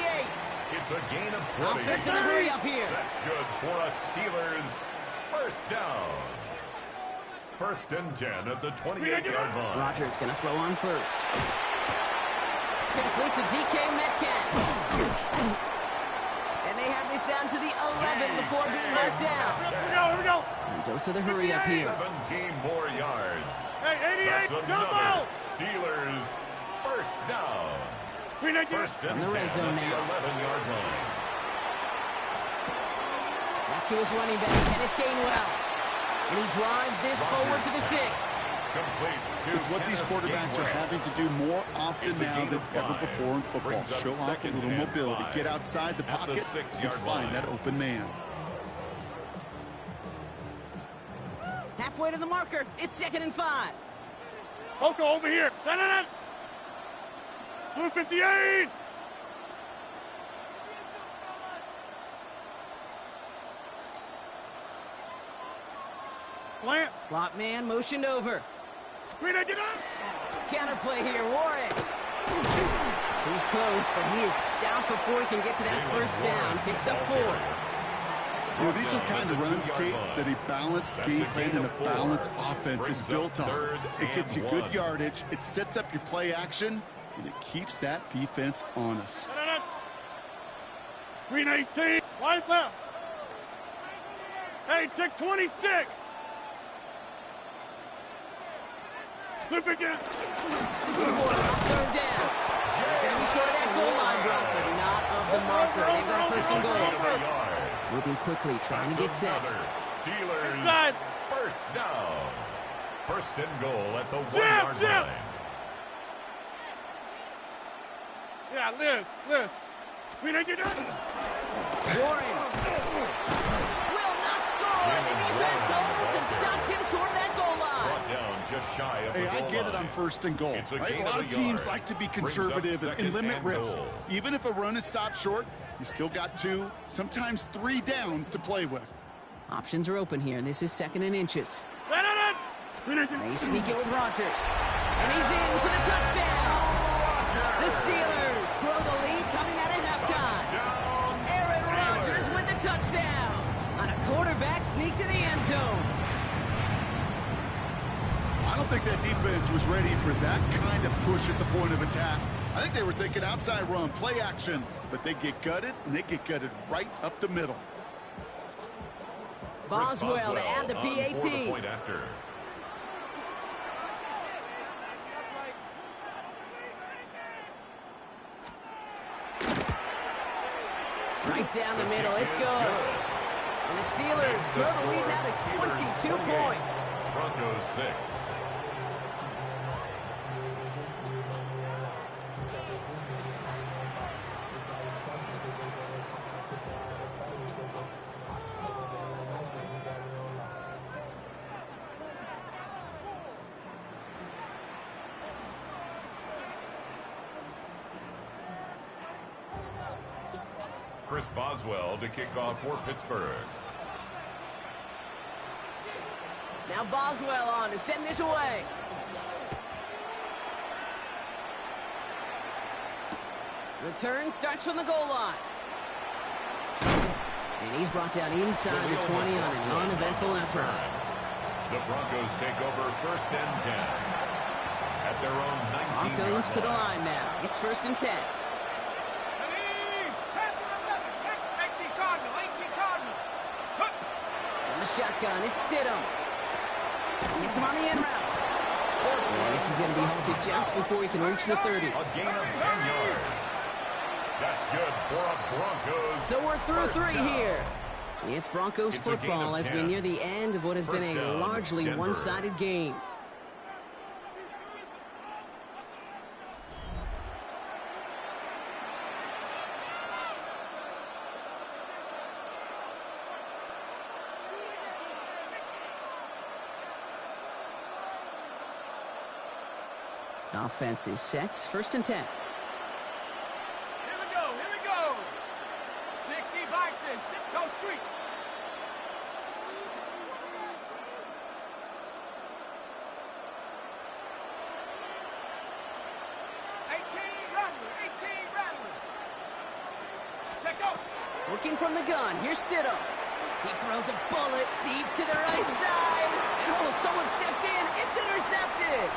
It's a gain of 20. Offense in a hurry up here. That's good for a Steelers 1st down. 1st and 10 at the 28-yard line. Rodgers going to throw on 1st. Complete to DK Metcalf. And they have this down to the 11 before being marked down. Here we go. And dose of the hurry up here. 17 more yards. Hey, 88, That's another double. Steelers 1st down. 1st and In the red 10 zone at the now. 11-yard line. That's to his running back, Kenneth Gainwell. And he drives this forward to the 6. Complete to It's what these Kenneth quarterbacks are Gainwell. having to do more often It's a now gain than of ever 5. before in football. Brings up Show off a 2nd little and mobility. 5. Get outside the At the pocket 6-yard and find line. that open man. Halfway to the marker. It's 2nd and 5. Coco over here. Blue 58. Plant. Slot man motioned over. Green, get up. Counterplay here, Warren. He's close, but he is stopped before he can get to that 1st down. Picks up 4. You know, these are the kind of runs, Kate, that a balanced game plan and a balanced offense is built on. It gets you good yardage, it sets up your play action, and it keeps that defense honest. Green 18. Wide left. Hey, check 26. Flip again. 3rd down. He's going to be short of that goal line, Brock, but not of the marker. They've got 1st and goal. Moving quickly, trying to get set. Steelers first down. First and goal at the 1-yard line. Yeah, Liz. We didn't get done. Warren will not score. The defense holds and stops him short of that goal line. Brought down just shy of the goal Hey, I get line. it on first and goal. Right? A lot of teams like to be conservative and limit risk. Goal. Even if a run is stopped short, you still got 2, sometimes 3 downs to play with. Options are open here. This is 2nd and inches. They sneak it with Rodgers. And he's in for the touchdown. The Steelers grow the lead coming out of halftime. Aaron Rodgers with the touchdown. On a quarterback sneak to the end zone. I don't think that defense was ready for that kind of push at the point of attack. I think they were thinking outside run, play action, but they get gutted, and they get gutted right up the middle. Boswell to add the PAT. The point after. Right down the middle, it's good. And the Steelers grow the lead now to 22 points. Broncos 6. Chris Boswell to kick off for Pittsburgh. Now Boswell on to send this away. Return starts from the goal line. And he's brought down inside the 20 on an uneventful effort. The Broncos take over 1st and 10. At their own 19. Broncos to the line now. It's 1st and 10. From the shotgun, it's Stidham. Gets him on the end route. And this is going to be halted just before he can reach the 30. A gain of 10 yards. That's good for a Broncos. So we're through 3 here. It's Broncos football as we near the end of what has been a largely one-sided game. Offense is set. 1st and 10. Here we go. 60 Bison, go street. Looking from the gun. Here's Stidham. He throws a bullet deep to the right side. And oh, someone stepped in. It's intercepted.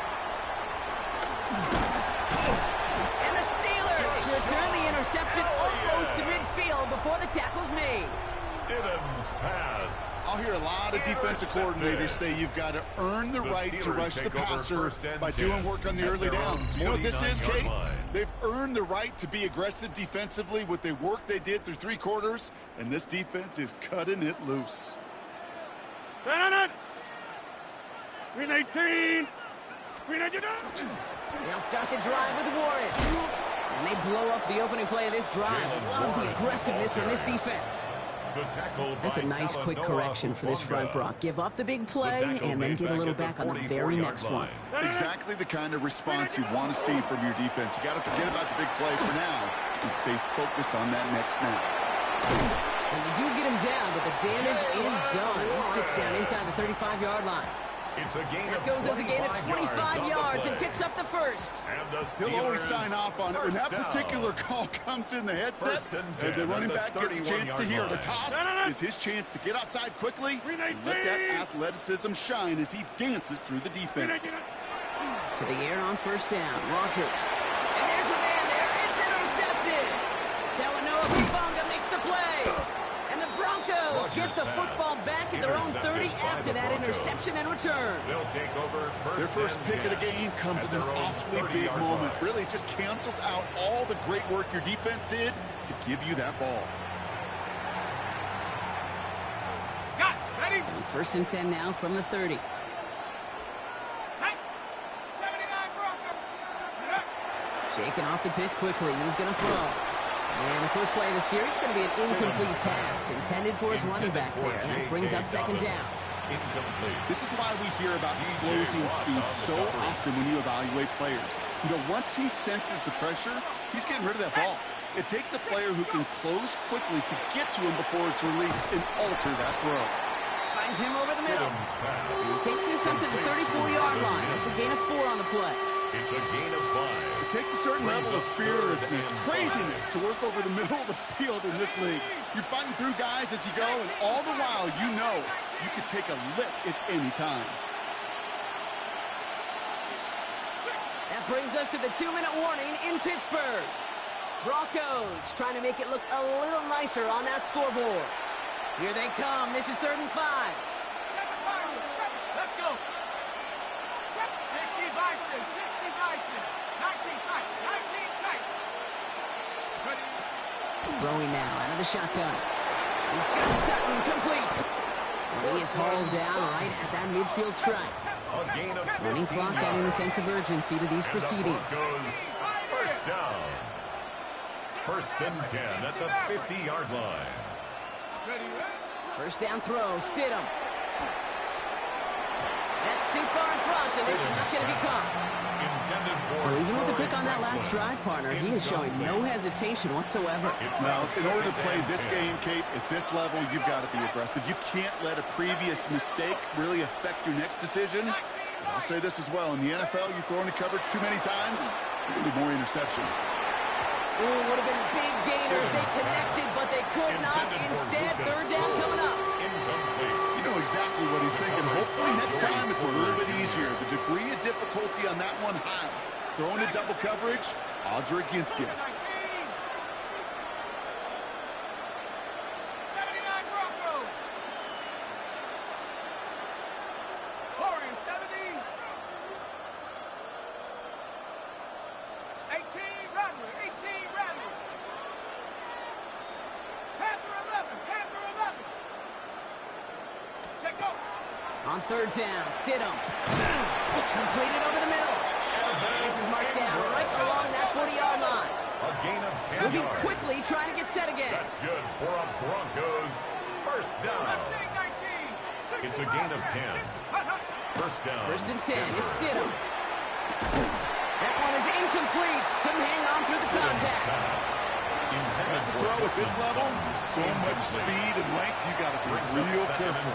And the Steelers return the interception almost to midfield before the tackle's made. Stidham's pass. I'll hear a lot of defensive coordinators say you've got to earn the right to rush the passer by doing work on the early downs. You know what this is, Kate? They've earned the right to be aggressive defensively with the work they did through 3 quarters, and this defense is cutting it loose. Green 18. They'll start the drive with Warren. And they blow up the opening play of this drive. Love the aggressiveness from this defense. That's a nice quick correction for this front, Brock. Give up the big play and then get a little back on the very next one. Exactly the kind of response you want to see from your defense. You got to forget about the big play for now and stay focused on that next snap. And they do get him down, but the damage is done. This gets down inside the 35-yard line. It's a gain that goes as a gain of 25 yards and picks up the first. He'll always sign off on it. When that particular call comes in the headset, and the running back gets a chance to hear the toss, is his chance to get outside quickly and let that athleticism shine as he dances through the defense. To the air on 1st down, Rodgers. And there's a man there. It's intercepted. Talanoa Hufanga makes the play. And the Broncos get the football back at their own 30 after that interception and return. They'll take over Their first pick of the game comes at an awfully big moment. Really just cancels out all the great work your defense did to give you that ball. First and 10 now from the 30. Shaking off the pick quickly. He's going to throw. And the first play of the series is going to be an incomplete pass intended for his running back there. And that brings up second down. This is why we hear about closing speed so often when you evaluate players. You know, once he senses the pressure, he's getting rid of that ball. It takes a player who can close quickly to get to him before it's released and alter that throw. Finds him over the middle. He takes this up to the 34-yard line. It's a gain of 4 on the play. It's a gain of 5. It takes a certain level of fearlessness, craziness to work over the middle of the field in this league. You're fighting through guys as you go, and all the while you know you could take a lick at any time. That brings us to the 2-minute warning in Pittsburgh. Broncos trying to make it look a little nicer on that scoreboard. Here they come. This is 3rd and 5. Let's go. 60 Bison, 60 Bison. 19 tight, 19 tight. Throwing now out of the shotgun. He's got Sutton complete. And he is hauled down right at that midfield stripe. Running clock adding a sense of urgency to these proceedings. First down. First and 10 at the 50-yard line. First down throw, Stidham. That's too far in front, and it's not going to be caught. Well, even with the pick on that last drive, partner, he is showing no hesitation whatsoever. Now, in order to play this game, Kate, at this level, you've got to be aggressive. You can't let a previous mistake really affect your next decision. I'll say this as well. In the NFL, you throw into coverage too many times, you're going to do more interceptions. Ooh, would have been a big gainer if they connected, but they could not. Instead, 3rd down coming up. You know exactly what he's thinking. Hopefully next time it's a little bit easier. The degree of difficulty on that one high. Throwing to double coverage, odds are against you. 79 Broncos. Warriors 70. 18 Rattler, 18 Rattler. Panther 11, Panther 11. Check go. On 3rd down, Stidham. Completed over the middle. And this is marked down right along that 40-yard line. A gain of 10 Moving yards. quickly, trying to get set again. That's good for a Broncos first down. It's a gain of 10. First down. First and 10, it's Stidham. That one is incomplete. Couldn't hang on through the contact. That's a throw at this level. So much speed and length, you got to be real careful.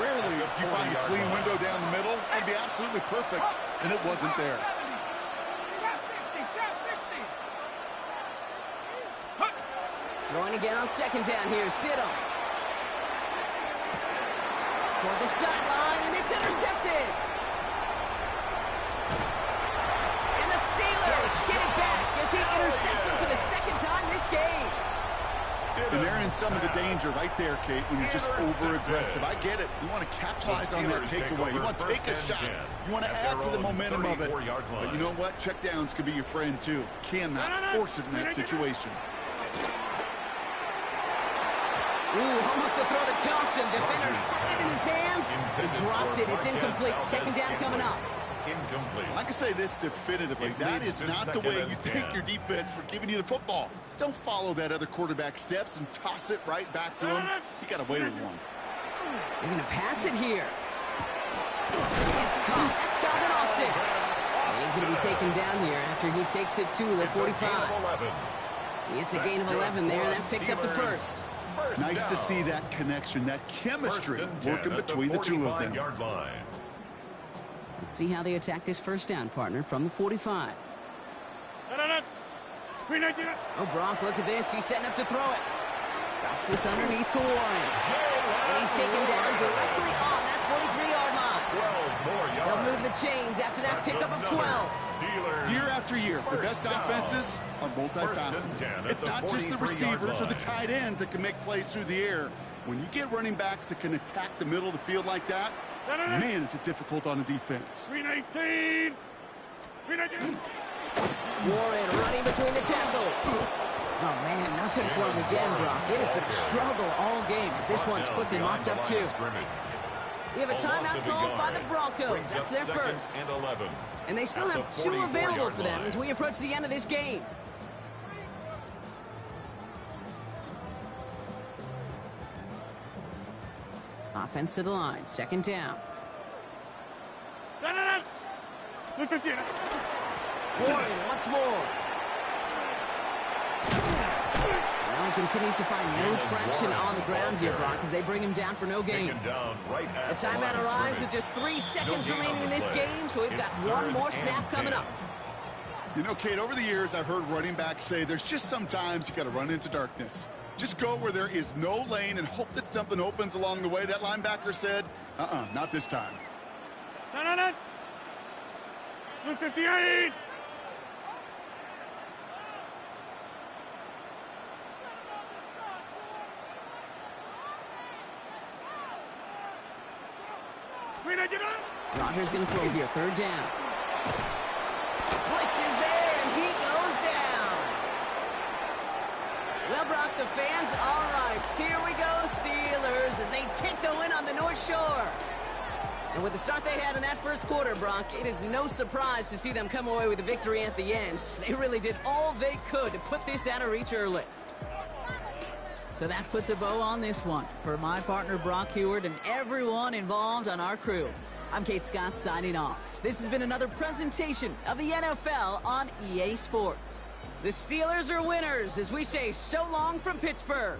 Rarely do you find a clean window down the middle. It'd be absolutely perfect, and it wasn't there. Chap 60, chap 60. Going again on 2nd down here, Stidham. For the sideline, and it's intercepted. And the Steelers get it back as he intercepts him for the 2nd time this game. And they're in some of the danger right there, Kate, when you're just over-aggressive. I get it. You want to capitalize on that takeaway. You want to take a shot. You want to add to the momentum of it. But you know what? Checkdowns can be your friend, too. Cannot force it in that situation. Ooh, almost a throw that cost him. Defender had it in his hands. He dropped it. It's incomplete. 2nd down coming up. I can say this definitively. That is not the way you thank your defense for giving you the football. Don't follow that other quarterback steps and toss it right back to him. You got to wait with one. They're going to pass it here. It's caught. That's Calvin Austin. And he's going to be taken down here after he takes it to the 45. It's a gain of 11 there. That picks up the first. Nice to see that connection, that chemistry working between the two of them. Let's see how they attack this first down, partner, from the 45. Oh, Brock, look at this. He's setting up to throw it. Drops this underneath to Warren. And he's taken down directly on that 43-yard line. They'll move the chains after that pickup of 12. Year after year, the best offenses are multifaceted. It's not just the receivers or the tight ends that can make plays through the air. When you get running backs that can attack the middle of the field like that, man, is it difficult on the defense. 319. Warren running between the tackles. Oh, man, nothing for him again, Brock. It has been a struggle all game as this one's quickly mocked up too. We have a timeout called by the Broncos. That's their first. And 11. And they still have 2 available for them as we approach the end of this game. Offense to the line. Second down. Warren once more. Allen continues to find no traction on the ground here, Brock, as they bring him down for no gain. The timeout arrives with just 3 seconds remaining in this game, so we've got one more snap coming up. You know, Kate, over the years, I've heard running backs say there's just sometimes you got to run into darkness. Just go where there is no lane and hope that something opens along the way. That linebacker said, not this time. 158! Rodgers going to throw here. Third down. Blitz is there, and he goes down. Well, Brock, the fans, all right. Here we go, Steelers, as they take the win on the North Shore. And with the start they had in that first quarter, Brock, it is no surprise to see them come away with a victory at the end. They really did all they could to put this out of reach early. So that puts a bow on this one. For my partner, Brock Huard, and everyone involved on our crew, I'm Kate Scott signing off. This has been another presentation of the NFL on EA Sports. The Steelers are winners as we say so long from Pittsburgh.